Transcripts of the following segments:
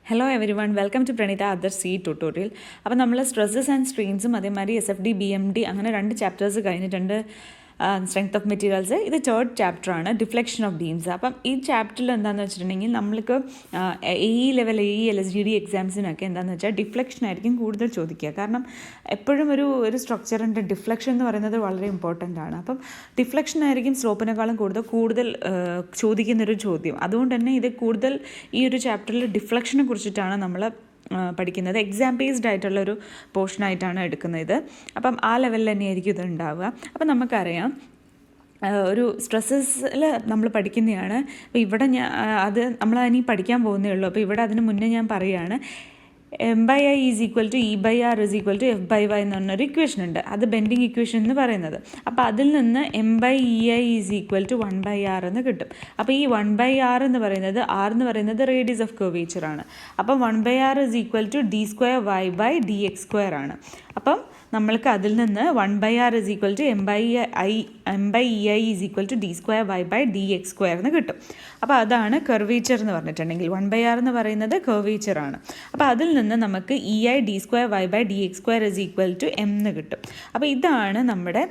Hello everyone, welcome to Praneetha other C tutorial. അപ്പോൾ നമ്മൾ stresses and സ്ട്രെയിൻസും അതേമാതിരി SFD BMD അങ്ങനെ 2 ചാപ്റ്റേഴ്സ് കഴിഞ്ഞിട്ടുണ്ട്. സ്ട്രെങ്ത് ഓഫ് മെറ്റീരിയൽസ്, ഇത് 3rd ചാപ്റ്ററാണ്, ഡിഫ്ലക്ഷൻ ഓഫ് ബീംസ്. അപ്പം ഈ ചാപ്റ്ററിൽ എന്താണെന്ന് വെച്ചിട്ടുണ്ടെങ്കിൽ നമ്മൾക്ക് ലെവൽ LSGD എക്സാംസിനൊക്കെ എന്താണെന്ന് വെച്ചാൽ ഡിഫ്ലക്ഷൻ ആയിരിക്കും കൂടുതൽ ചോദിക്കുക. കാരണം എപ്പോഴും ഒരു സ്ട്രക്ചറിൻ്റെ ഡിഫ്ലക്ഷൻ എന്ന് പറയുന്നത് വളരെ ഇമ്പോർട്ടൻ്റ് ആണ്. അപ്പം ഡിഫ്ലക്ഷൻ ആയിരിക്കും സ്ലോപ്പിനേക്കാളും കൂടുതൽ ചോദിക്കുന്നൊരു ചോദ്യം. അതുകൊണ്ട് തന്നെ ഇത് കൂടുതൽ ഈ ഒരു ചാപ്റ്ററിൽ ഡിഫ്ലക്ഷനെ കുറിച്ചിട്ടാണ് നമ്മൾ പഠിക്കുന്നത്. എക്സാം ബേസ്ഡ് ആയിട്ടുള്ളൊരു പോർഷനായിട്ടാണ് എടുക്കുന്നത്. അപ്പം ആ ലെവലിൽ തന്നെയായിരിക്കും ഇത് ഉണ്ടാവുക. അപ്പം നമുക്കറിയാം ഒരു സ്ട്രെസ്സസിൽ നമ്മൾ പഠിക്കുന്നതാണ്. അപ്പോൾ ഇവിടെ നമ്മളതിനി പഠിക്കാൻ പോകുന്നേ ഉള്ളൂ. അപ്പോൾ ഇവിടെ അതിന് മുന്നേ ഞാൻ പറയുകയാണ്, M/I = E/R = F/Y എന്ന് പറഞ്ഞൊരു ഇക്വേഷൻ ഉണ്ട്. അത് ബെൻഡിങ് ഇക്വേഷൻ എന്ന് പറയുന്നത്. അപ്പോൾ അതിൽ നിന്ന് M/EI = 1/R എന്ന് കിട്ടും. അപ്പോൾ ഈ 1/R എന്ന് പറയുന്നത് റേഡിയസ് ഓഫ് കർവേച്ചർ ആണ്. അപ്പം 1/R = d²y/dx² ആണ്. അപ്പം നമ്മൾക്ക് അതിൽ നിന്ന് 1/R = M/EI = d²y/dx² എന്ന് കിട്ടും. അപ്പോൾ അതാണ് കർവേച്ചർ എന്ന് പറഞ്ഞിട്ടുണ്ടെങ്കിൽ 1/R എന്ന് പറയുന്നത് കർവേച്ചറാണ്. അപ്പോൾ അതിൽ നിന്ന് നമുക്ക് EI d²y/dx² m എന്ന് കിട്ടും. അപ്പോൾ ഇതാണ് നമ്മുടെ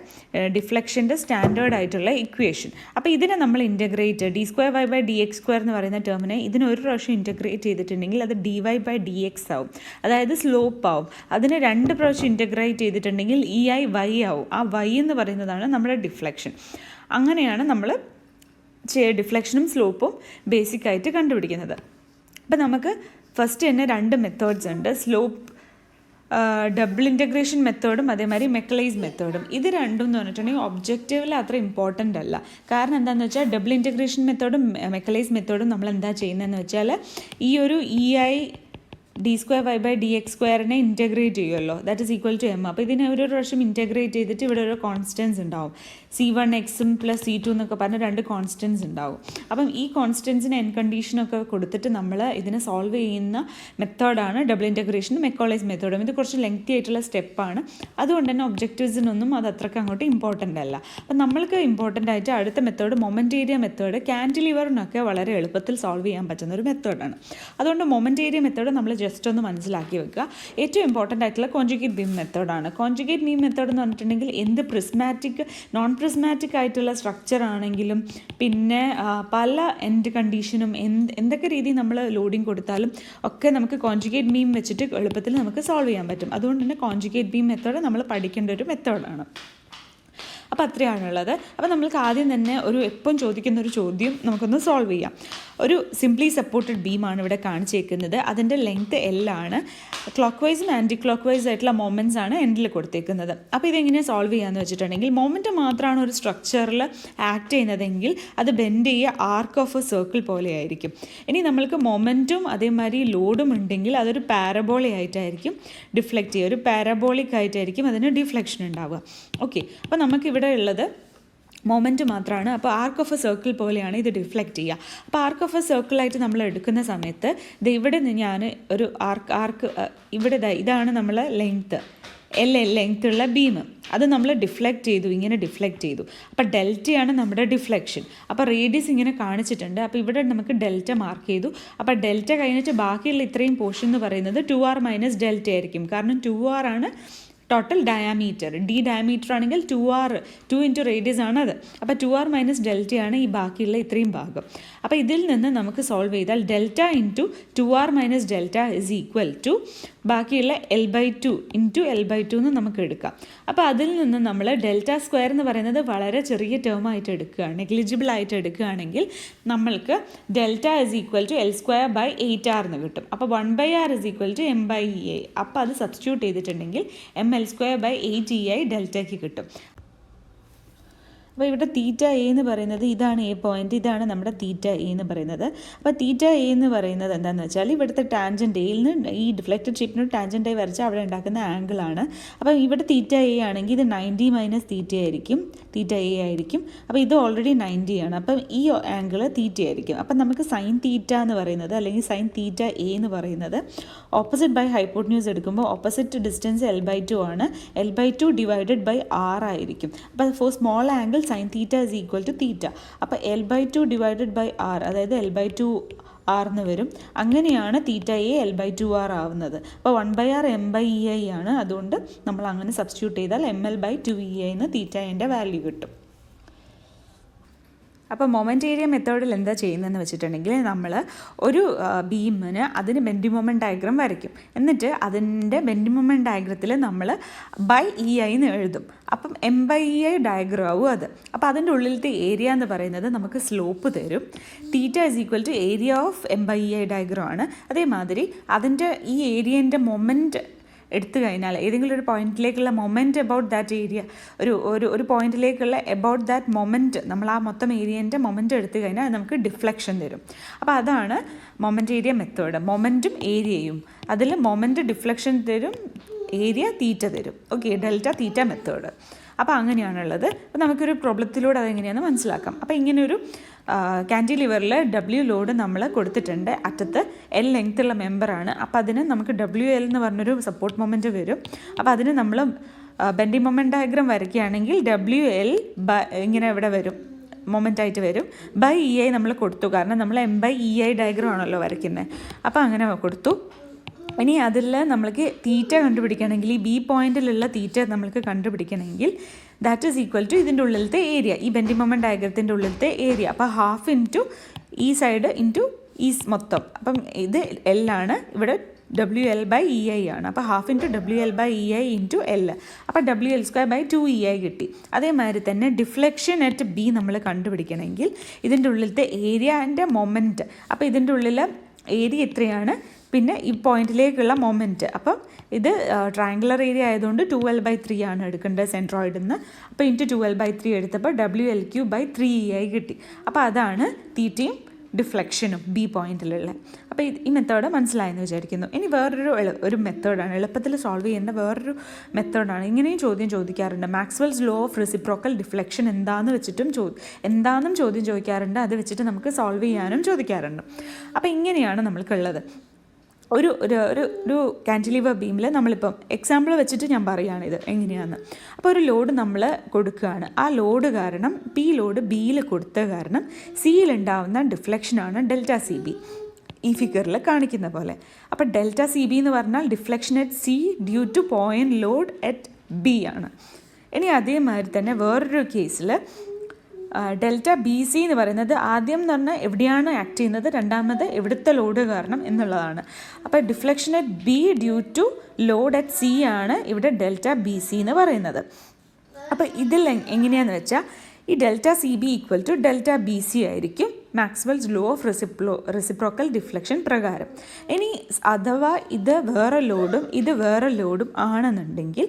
ഡിഫ്ലക്ഷൻ്റെ സ്റ്റാൻഡേർഡ് ആയിട്ടുള്ള ഇക്വേഷൻ. അപ്പോൾ ഇതിനെ നമ്മൾ ഇൻ്റഗ്രേറ്റ് d²y/dx² എന്ന് പറയുന്ന ടേമിനെ ഇതിന് ഒരു പ്രാവശ്യം ഇൻ്റഗ്രേറ്റ് ചെയ്തിട്ടുണ്ടെങ്കിൽ അത് dy/dx ആവും, അതായത് സ്ലോപ്പ് ആവും. അതിന് 2 പ്രാവശ്യം ഇൻ്റഗ്രേറ്റ് ചെയ്തിട്ടുണ്ടെങ്കിൽ EI y ആവും. ആ y എന്ന് പറയുന്നതാണ് നമ്മുടെ ഡിഫ്ലക്ഷൻ. അങ്ങനെയാണ് നമ്മൾ ഡിഫ്ലക്ഷനും സ്ലോപ്പും ബേസിക്കായിട്ട് കണ്ടുപിടിക്കുന്നത്. അപ്പം നമുക്ക് ഫസ്റ്റ് തന്നെ 2 മെത്തേഡ്സ് ഉണ്ട്, സ്ലോപ്പ് ഡബിൾ ഇൻ്റഗ്രേഷൻ മെത്തേഡും അതേമാതിരി മെക്കലൈസ് മെത്തേഡും. ഇത് രണ്ടും എന്ന് പറഞ്ഞിട്ടുണ്ടെങ്കിൽ ഒബ്ജക്റ്റീവിൽ അത്ര ഇമ്പോർട്ടൻ്റ് അല്ല. കാരണം എന്താണെന്ന് വെച്ചാൽ ഡബിൾ ഇൻ്റഗ്രേഷൻ മെത്തേഡും മെക്കലൈസ് മെത്തേഡും നമ്മൾ എന്താ ചെയ്യുന്നതെന്ന് വെച്ചാൽ ഈ ഒരു EI d²y/dx² ഇൻറ്റഗ്രേറ്റ് ചെയ്യുമല്ലോ, that is equal to m. അപ്പോൾ ഇതിനെ ഒരു പ്രാവശ്യം ഇൻറ്റഗ്രേറ്റ് ചെയ്തിട്ട് ഇവിടെ ഒരു കോൺസ്റ്റൻസ് ഉണ്ടാവും, C1x + C2 എന്നൊക്കെ പറഞ്ഞ് 2 കോൺസ്റ്റൻസ് ഉണ്ടാവും. അപ്പം ഈ കോൺസ്റ്റൻസിന് എൻ കണ്ടീഷനൊക്കെ കൊടുത്തിട്ട് നമ്മൾ ഇതിനെ സോൾവ് ചെയ്യുന്ന മെത്തേഡാണ് ഡബിൾ ഇൻറ്റഗ്രേഷനും മെക്കോളൈസ് മെത്തേഡും. ഇത് കുറച്ച് ലെങ്തി ആയിട്ടുള്ള സ്റ്റെപ്പാണ്. അതുകൊണ്ട് തന്നെ ഒബ്ജക്റ്റീവ്സിനൊന്നും അത് അത്രയ്ക്ക് അങ്ങോട്ട് ഇമ്പോർട്ടൻ്റ് അല്ല. അപ്പം നമ്മൾക്ക് ഇമ്പോർട്ടൻ്റ് ആയിട്ട് അടുത്ത മെത്തേഡ് മൊമെൻ്റ് ഏരിയ മെത്തേഡ്, കാൻറ്റിലിവറിനൊക്കെ വളരെ എളുപ്പത്തിൽ സോൾവ് ചെയ്യാൻ പറ്റുന്ന ഒരു മെത്തേഡാണ്. അതുകൊണ്ട് മൊമെൻ്റ് ഏരിയ മെത്തേഡ് നമ്മൾ ജസ്റ്റ് ഒന്ന് മനസ്സിലാക്കി വെക്കുക. ഏറ്റവും ഇമ്പോർട്ടൻ്റ് ആയിട്ടുള്ള കോൺജുഗേറ്റ് ബീം മെത്തേഡാണ്. കോൺജുഗേറ്റ് ബീം മെത്തേഡ് എന്ന് പറഞ്ഞിട്ടുണ്ടെങ്കിൽ എന്ത് പ്രിസ്മാറ്റിക് നോൺ പ്രിസ്മാറ്റിക് ആയിട്ടുള്ള സ്ട്രക്ചർ ആണെങ്കിലും പിന്നെ പല എൻഡ് കണ്ടീഷനും എന്തൊക്കെ രീതി നമ്മൾ ലോഡിങ് കൊടുത്താലും ഒക്കെ നമുക്ക് കോൺജുഗേറ്റ് ബീം വെച്ചിട്ട് എളുപ്പത്തിൽ നമുക്ക് സോൾവ് ചെയ്യാൻ പറ്റും. അതുകൊണ്ട് തന്നെ കോൺജുഗേറ്റ് ബീം മെത്തേഡ് നമ്മൾ പഠിക്കേണ്ട ഒരു മെത്തേഡാണ്. അപ്പോൾ അത്രയാണുള്ളത്. അപ്പോൾ നമ്മൾക്ക് ആദ്യം തന്നെ എപ്പം ചോദിക്കുന്നൊരു ചോദ്യം നമുക്കൊന്ന് സോൾവ് ചെയ്യാം. ഒരു സിംപ്ലി സപ്പോർട്ടഡ് ബീമാണ് ഇവിടെ കാണിച്ചേക്കുന്നത്. അതിൻ്റെ ലെങ്ത് L ആണ്. ക്ലോക്ക് വൈസും ആൻറ്റി ക്ലോക്ക് വൈസ് ആയിട്ടുള്ള മൊമെൻറ്റ്സ് ആണ് എൻഡിൽ കൊടുത്തേക്കുന്നത്. അപ്പോൾ ഇതെങ്ങനെ സോൾവ് ചെയ്യാമെന്ന് വെച്ചിട്ടുണ്ടെങ്കിൽ മൊമെൻറ്റ് മാത്രമാണ് ഒരു സ്ട്രക്ചറിൽ ആക്ട് ചെയ്യുന്നതെങ്കിൽ അത് ബെൻഡ് ചെയ്യുക ആർക്ക് ഓഫ് എ സർക്കിൾ പോലെയായിരിക്കും. ഇനി നമ്മൾക്ക് മൊമെൻറ്റും അതേമാതിരി ലോഡും ഉണ്ടെങ്കിൽ അതൊരു പാരബോളയായിട്ടായിരിക്കും ഡിഫ്ലക്റ്റ് ചെയ്യുക, ഒരു പാരബോളിക് ആയിട്ടായിരിക്കും അതിന് ഡിഫ്ലക്ഷൻ ഉണ്ടാവുക. ഓക്കെ, അപ്പോൾ നമുക്ക് ഇവിടെ ഉള്ളത് മൊമെൻറ്റ് മാത്രമാണ്. അപ്പോൾ ആർക്ക് ഓഫ് എ സർക്കിൾ പോലെയാണ് ഇത് ഡിഫ്ലക്റ്റ് ചെയ്യുക. അപ്പോൾ ആർക്ക് ഓഫ് എ സർക്കിളായിട്ട് നമ്മൾ എടുക്കുന്ന സമയത്ത് ഇവിടെ ഞാൻ ഒരു ആർക്ക് ഇവിടെ ഇതാണ് നമ്മൾ ലെങ്ത്ത് ലെങ്ത്തുള്ള ബീം, അത് നമ്മൾ ഇങ്ങനെ ഡിഫ്ലക്റ്റ് ചെയ്തു. അപ്പോൾ ഡെൽറ്റയാണ് നമ്മുടെ ഡിഫ്ലക്ഷൻ. അപ്പോൾ റേഡിയസ് ഇങ്ങനെ കാണിച്ചിട്ടുണ്ട്. അപ്പോൾ ഇവിടെ നമുക്ക് ഡെൽറ്റ മാർക്ക് ചെയ്തു. അപ്പോൾ ഡെൽറ്റ കഴിഞ്ഞിട്ട് ബാക്കിയുള്ള ഇത്രയും പോർഷൻ എന്ന് പറയുന്നത് 2r - ഡെൽറ്റ ആയിരിക്കും. കാരണം 2r ആണ് ടോട്ടൽ ഡയാമീറ്റർ. ഡയാമീറ്റർ ആണെങ്കിൽ 2r 2 × റേഡിയസ് ആണ് അത്. അപ്പോൾ 2r - ഡെൽറ്റയാണ് ഈ ബാക്കിയുള്ള ഇത്രയും ഭാഗം. അപ്പോൾ ഇതിൽ നിന്ന് നമുക്ക് സോൾവ് ചെയ്താൽ ഡെൽറ്റ × 2r - ഡെൽറ്റ = ബാക്കിയുള്ള L/2 × L/2 എന്ന് നമുക്ക് എടുക്കാം. അപ്പോൾ അതിൽ നിന്ന് നമ്മൾ δ² എന്ന് പറയുന്നത് വളരെ ചെറിയ ടേമായിട്ട് എടുക്കുകയാണ്, നെഗ്ലിജിബിൾ ആയിട്ട് എടുക്കുകയാണെങ്കിൽ നമ്മൾക്ക് ഡെൽറ്റ = L²/8r എന്ന് കിട്ടും. അപ്പോൾ 1/R = M/EI. അപ്പോൾ അത് സബ്സ്റ്റിറ്റ്യൂട്ട് ചെയ്തിട്ടുണ്ടെങ്കിൽ ML²/8EI ഡെൽറ്റയ്ക്ക് കിട്ടും. അപ്പോൾ ഇവിടെ θA എന്ന് പറയുന്നത് ഇതാണ് A പോയിന്റ്, ഇതാണ് നമ്മുടെ θA എന്ന് പറയുന്നത്. അപ്പോൾ θA എന്ന് പറയുന്നത് എന്താണെന്ന് വെച്ചാൽ ഇവിടുത്തെ ടാൻജൻ്റ് എയിൽ നിന്ന് ഈ ഡിഫ്ലക്റ്റഡ് ഷേപ്പിനോട് ടാൻജൻ്റായി വരച്ചാൽ അവിടെ ഉണ്ടാക്കുന്ന ആംഗിളാണ്. അപ്പോൾ ഇവിടെ θA ആണെങ്കിൽ ഇത് 90 - θA ആയിരിക്കും, θA ആയിരിക്കും. അപ്പോൾ ഇത് ഓൾറെഡി 90 ആണ്. അപ്പം ഈ ആംഗിൾ θ ആയിരിക്കും. അപ്പം നമുക്ക് സൈൻ θ എന്ന് പറയുന്നത് അല്ലെങ്കിൽ സൈൻ θA എന്ന് പറയുന്നത് ഓപ്പോസിറ്റ് ബൈ ഹൈപ്പോട്ടന്യൂസ് എടുക്കുമ്പോൾ ഓപ്പോസിറ്റ് ഡിസ്റ്റൻസ് L/2 ആണ്. L/2 / R ആയിരിക്കും. അപ്പോൾ for small angle sine theta is equal to theta. അപ്പോൾ L/2 ഡിവൈഡഡ് ബൈ ആർ, അതായത് L/2 ആർ എന്ന് വരും. അങ്ങനെയാണ് തീറ്റ എ L/2 ആർ ആവുന്നത്. അപ്പോൾ 1/r m/ei ആണ്. അതുകൊണ്ട് നമ്മൾ അങ്ങനെ സബ്സ്റ്റിറ്റ്യൂട്ട് ചെയ്താൽ ml/2ei എന്ന് തീറ്റ എൻ്റെ വാല്യൂ കിട്ടും. അപ്പോൾ മൊമെൻ്റ് ഏരിയ മെത്തേഡിൽ എന്താ ചെയ്യുന്നതെന്ന് വെച്ചിട്ടുണ്ടെങ്കിൽ നമ്മൾ ഒരു ബീമിന് അതിന് ബെൻഡിങ് മൊമെൻ്റ് ഡയഗ്രാം വരയ്ക്കും. എന്നിട്ട് അതിൻ്റെ ബെൻഡിങ് മൊമെൻ്റ് ഡയഗ്രത്തിൽ നമ്മൾ /ei എന്ന് എഴുതും. അപ്പം m/ei ഡയഗ്രാം ആവും അത്. അപ്പോൾ അതിൻ്റെ ഉള്ളിലത്തെ ഏരിയ എന്ന് പറയുന്നത് നമുക്ക് സ്ലോപ്പ് തരും. Theta is equal to area of m/ei diagram ആണ്. അതേമാതിരി അതിൻ്റെ ഈ ഏരിയൻ്റെ മൊമെൻറ്റ് എടുത്തു കഴിഞ്ഞാൽ ഏതെങ്കിലും ഒരു പോയിന്റിലേക്കുള്ള മൊമെൻറ്റ് അബൌട്ട് ദാറ്റ് ഏരിയ, ഒരു പോയിന്റിലേക്കുള്ള അബൌട്ട് ദാറ്റ് മൊമെൻറ്റ്, നമ്മൾ ആ മൊത്തം ഏരിയൻ്റെ മൊമെൻറ്റ് എടുത്തു കഴിഞ്ഞാൽ അത് നമുക്ക് ഡിഫ്ലക്ഷൻ തരും. അപ്പോൾ അതാണ് മൊമെൻ്റ് ഏരിയ മെത്തേഡ്. മൊമെൻറ്റും ഏരിയയും, അതിൽ മൊമെൻറ്റ് ഡിഫ്ലക്ഷൻ തരും, ഏരിയ തീറ്റ തരും. ഓക്കെ, ഡെൽറ്റ തീറ്റ മെത്തേഡ്. അപ്പോൾ അങ്ങനെയാണുള്ളത്. അപ്പോൾ നമുക്കൊരു പ്രോബ്ലത്തിലൂടെ അതെങ്ങനെയാണെന്ന് മനസ്സിലാക്കാം. അപ്പോൾ ഇങ്ങനെയൊരു ക്യാൻറ്റിലിവറിൽ W ലോഡ് നമ്മൾ കൊടുത്തിട്ടുണ്ട്. അറ്റത്ത് L ലെങ്ത്തുള്ള മെമ്പറാണ്. അപ്പോൾ അതിന് നമുക്ക് WL എന്ന് പറഞ്ഞൊരു സപ്പോർട്ട് മൊമെൻറ്റ് വരും. അപ്പോൾ അതിന് നമ്മൾ ബെൻഡിങ് മൊമെൻ്റ് ഡയഗ്രാം വരയ്ക്കുകയാണെങ്കിൽ WL ഇങ്ങനെ ഇവിടെ വരും, മൊമെൻ്റ് ആയിട്ട് വരും. /ei നമ്മൾ കൊടുത്തു, കാരണം നമ്മൾ m/ei ഡയഗ്രാം ആണല്ലോ വരയ്ക്കുന്നത്. അപ്പോൾ അങ്ങനെ കൊടുത്തു. ഇനി അതിൽ നമ്മൾക്ക് തീറ്റ കണ്ടുപിടിക്കണമെങ്കിൽ, ഈ ബി പോയിന്റിലുള്ള തീറ്റ നമ്മൾക്ക് കണ്ടുപിടിക്കണമെങ്കിൽ ദാറ്റ് ഈസ് ഈക്വൽ ടു ഇതിൻ്റെ ഉള്ളിലത്തെ ഏരിയ, ഈ ബെൻഡിങ് മൊമെൻ്റ് ഡയഗ്രത്തിൻ്റെ ഉള്ളിലത്തെ ഏരിയ. അപ്പോൾ ഹാഫ് ഇൻറ്റു ഈ സൈഡ് ഇൻറ്റു ഈ മൊത്തം. അപ്പം ഇത് L ആണ്, ഇവിടെ WL/ei ആണ്. അപ്പോൾ half into WL/ei into L. അപ്പോൾ WL²/2ei കിട്ടി. അതേമാതിരി തന്നെ ഡിഫ്ലക്ഷൻ അറ്റ് B നമ്മൾ കണ്ടുപിടിക്കണമെങ്കിൽ ഇതിൻ്റെ ഉള്ളിലത്തെ ഏരിയൻ്റെ മൊമെൻറ്റ്, അപ്പോൾ ഇതിൻ്റെ ഉള്ളിൽ ഏരിയ എത്രയാണ്, പിന്നെ ഈ പോയിന്റിലേക്കുള്ള മൊമെൻറ്റ്. അപ്പം ഇത് ട്രയാങ്കുലർ ഏരിയ ആയതുകൊണ്ട് 2L/3 ആണ് എടുക്കേണ്ടത് സെൻട്രോയിഡിൽ നിന്ന്. അപ്പോൾ ഇൻറ്റു 2L/3 എടുത്തപ്പോൾ WL³/3ei കിട്ടി. അപ്പോൾ അതാണ് തീറ്റയും ഡിഫ്ലക്ഷനും ബി പോയിന്റിലുള്ള. അപ്പോൾ ഈ മെത്തേഡ് മനസ്സിലായെന്ന് വിചാരിക്കുന്നു. ഇനി വേറൊരു മെത്തേഡാണ്, എളുപ്പത്തിൽ സോൾവ് ചെയ്യേണ്ട വേറൊരു മെത്തേഡാണ്. ഇങ്ങനെയും ചോദ്യം ചോദിക്കാറുണ്ട്. Maxwell's law of reciprocal deflection എന്താണെന്നും ചോദ്യം ചോദിക്കാറുണ്ട്. അത് വെച്ചിട്ട് നമുക്ക് സോൾവ് ചെയ്യാനും ചോദിക്കാറുണ്ട്. അപ്പോൾ ഇങ്ങനെയാണ് നമ്മൾക്കുള്ളത്. ഒരു കാൻറ്റിലിവർ ബീമിൽ നമ്മളിപ്പം എക്സാമ്പിൾ വെച്ചിട്ട് ഞാൻ പറയുകയാണ് ഇത് എങ്ങനെയാണെന്ന്. അപ്പോൾ ഒരു ലോഡ് നമ്മൾ കൊടുക്കുകയാണ്. ആ ലോഡ് കാരണം, P ലോഡ് Bയിൽ കൊടുത്ത കാരണം സിയിലുണ്ടാവുന്ന ഡിഫ്ലക്ഷനാണ് ΔCB, ഈ ഫിഗറിൽ കാണിക്കുന്ന പോലെ. അപ്പോൾ ΔCB എന്ന് പറഞ്ഞാൽ deflection at C due two point load at B ആണ്. ഇനി അതേമാതിരി തന്നെ വേറൊരു കേസിൽ ΔBC എന്ന് പറയുന്നത് ആദ്യം എന്ന് പറഞ്ഞാൽ എവിടെയാണ് ആക്ട് ചെയ്യുന്നത്, രണ്ടാമത് എവിടുത്തെ ലോഡ് കാരണം എന്നുള്ളതാണ്. അപ്പോൾ deflection at B due to load at C ആണ് ഇവിടെ ΔBC എന്ന് പറയുന്നത്. അപ്പോൾ ഇതിൽ എങ്ങനെയാണെന്ന് വെച്ചാൽ ഈ ΔCB ഈക്വൽ ടു ΔBC ആയിരിക്കും Maxwell's law of reciprocal deflection പ്രകാരം. ഇനി അഥവാ ഇത് വേറെ ലോഡും ഇത് വേറെ ലോഡും ആണെന്നുണ്ടെങ്കിൽ,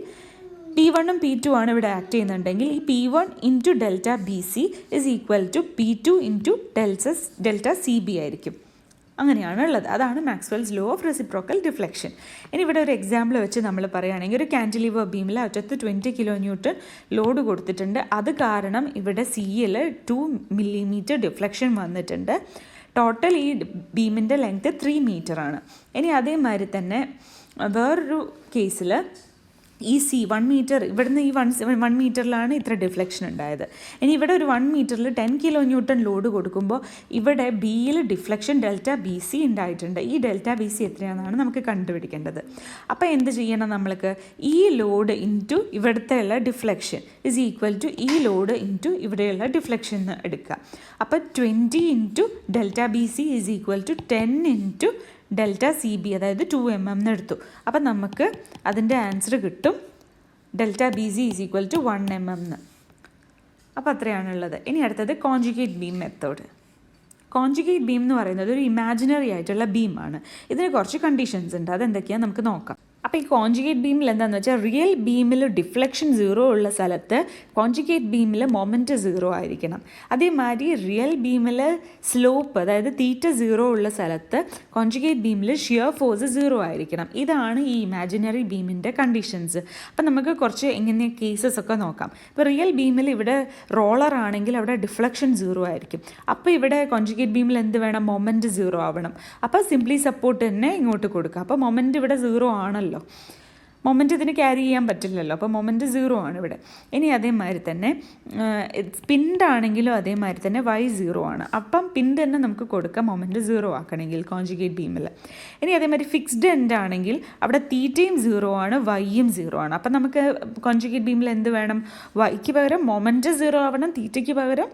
P1 P2 ആണ് ഇവിടെ ആക്ട് ചെയ്യുന്നുണ്ടെങ്കിൽ, ഈ P1 into ΔBC is equal to P2 into ΔCB ആയിരിക്കും. അങ്ങനെയാണ് ഉള്ളത്. അതാണ് Maxwell's law of reciprocal deflection. ഇനി ഇവിടെ ഒരു എക്സാമ്പിൾ വെച്ച് നമ്മൾ പറയുകയാണെങ്കിൽ, ഒരു കാൻറ്റിലിവർ ബീമിൽ അറ്റത്ത് 20 kN ലോഡ് കൊടുത്തിട്ടുണ്ട്. അത് കാരണം ഇവിടെ സിയിൽ 2 mm ഡിഫ്ലക്ഷൻ വന്നിട്ടുണ്ട്. ടോട്ടൽ ഈ ബീമിൻ്റെ ലെങ്ത്ത് 3 മീറ്ററാണ്. ഇനി അതേമാതിരി തന്നെ വേറൊരു കേസിൽ ഈ C 1 മീറ്റർ, ഇവിടുന്ന് ഈ 1 മീറ്ററിലാണ് ഇത്ര ഡിഫ്ലക്ഷൻ ഉണ്ടായത്. ഇനി ഇവിടെ ഒരു 1 മീറ്ററിൽ 10 kN ലോഡ് കൊടുക്കുമ്പോൾ ഇവിടെ ബിയിൽ ഡിഫ്ലക്ഷൻ ΔBC ഉണ്ടായിട്ടുണ്ട്. ഈ ΔBC എത്രയാണെന്നാണ് നമുക്ക് കണ്ടുപിടിക്കേണ്ടത്. അപ്പോൾ എന്ത് ചെയ്യണം, നമ്മൾക്ക് ഈ ലോഡ് ഇൻറ്റു ഇവിടുത്തെ ഉള്ള ഡിഫ്ലക്ഷൻ ഇസ് ഈക്വൽ ടു ഈ ലോഡ് ഇൻറ്റു ഇവിടെയുള്ള ഡിഫ്ലക്ഷൻ എന്ന് എടുക്കുക. അപ്പോൾ 20 into ΔBC is equal to 10 into ΔCB, അതായത് 2 mm എന്ന് എടുത്തു. അപ്പം നമുക്ക് അതിൻ്റെ ആൻസർ കിട്ടും ΔBC is equal to 1 mm എന്ന്. അപ്പോൾ അത്രയാണുള്ളത്. ഇനി അടുത്തത് conjugate beam method. Conjugate beam എന്ന് പറയുന്നത് ഒരു ഇമാജിനറി ആയിട്ടുള്ള ബീമാണ്. ഇതിന് കുറച്ച് കണ്ടീഷൻസ് ഉണ്ട്. അതെന്തൊക്കെയാണ് നമുക്ക് നോക്കാം. അപ്പോൾ ഈ കോൺജുഗേറ്റ് ബീമിൽ എന്താണെന്ന് വെച്ചാൽ, റിയൽ ബീമിൽ ഡിഫ്ലക്ഷൻ 0 ഉള്ള സ്ഥലത്ത് കോൺജുഗേറ്റ് ബീമിൽ മൊമെൻറ്റ് 0 ആയിരിക്കണം. അതേമാതിരി റിയൽ ബീമിൽ സ്ലോപ്പ്, അതായത് തീറ്റ 0 ഉള്ള സ്ഥലത്ത് കോൺജുഗേറ്റ് ബീമിൽ ഷിയർ ഫോഴ്സ് 0 ആയിരിക്കണം. ഇതാണ് ഈ ഇമാജിനറി ബീമിൻ്റെ കണ്ടീഷൻസ്. അപ്പം നമുക്ക് കുറച്ച് ഇങ്ങനെ കേസസ് ഒക്കെ നോക്കാം. ഇപ്പോൾ റിയൽ ബീമിൽ ഇവിടെ റോളർ ആണെങ്കിൽ അവിടെ ഡിഫ്ലക്ഷൻ 0 ആയിരിക്കും. അപ്പോൾ ഇവിടെ കോൺജുഗേറ്റ് ബീമിൽ എന്ത് വേണം, മൊമെൻറ്റ് 0 ആവണം. അപ്പോൾ സിംപ്ലി സപ്പോർട്ട് തന്നെ ഇങ്ങോട്ട് കൊടുക്കുക. അപ്പോൾ മൊമെൻറ്റ് ഇവിടെ 0 ആണല്ലോ. മൊമെൻറ്റ് ഇതിന് ക്യാരി ചെയ്യാൻ പറ്റില്ലല്ലോ, അപ്പോൾ മൊമെൻറ്റ് 0 ആണ് ഇവിടെ. ഇനി അതേമാതിരി തന്നെ പിൻഡ് ആണെങ്കിലും അതേമാതിരി തന്നെ y 0 ആണ്. അപ്പം പിൻഡ് തന്നെ നമുക്ക് കൊടുക്കാം മൊമെൻറ്റ് 0 ആക്കണമെങ്കിൽ കോൺജുഗേറ്റ് ബീമിൽ. ഇനി അതേമാതിരി ഫിക്സ്ഡ് എൻഡ് ആണെങ്കിൽ അവിടെ തീറ്റയും 0 ആണ്, വൈയും 0 ആണ്. അപ്പം നമുക്ക് കോൺജുഗേറ്റ് ബീമിൽ എന്ത് വേണം? വൈക്ക് പകരം മൊമെൻറ്റ് 0 ആവണം, തീറ്റയ്ക്ക് പകരം